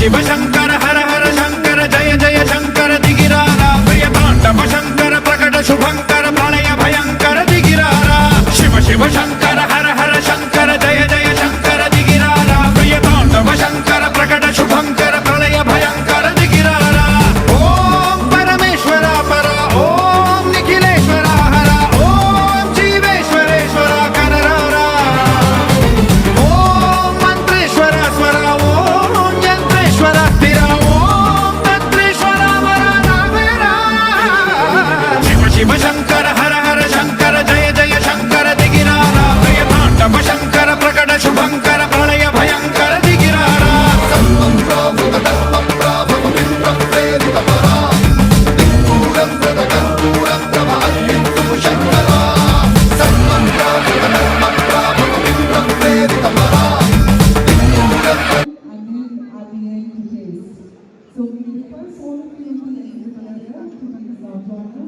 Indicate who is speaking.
Speaker 1: శివ శంకర హర హర శంకర జయ జయ శంకర దిగిరారా ప్రియ తాండవ శంకర ప్రకట శుభంకర ప్రళయ భయంకర దిగిరారా శివ శివ శంకర హర హర శంకర జయ జయ శంకర దిగిరారా ప్రియ తాండవ శంకర ప్రకట శుభంకర ప్రళయ భయంకర దిగిరారా ఓం పరమేశ్వర పర ఓం నిఖిలేశ్వర హర ఓం జీవేశ్వరేశ్వర కనరారా ఓం మంత్రేశ్వర స్వర ఓం యంత్రేశ్వర స్థిర ఓం తంత్రేశ్వర వర నావేరా శివ శివ శంకర హర హర శంకర జయ జయ శంకర దిగిరారా ప్రియ తాండవ శంకర ప్రకట శుభంకర ప్రళయ భయంకర దిగిరారా
Speaker 2: So we request all of you to enter together to be our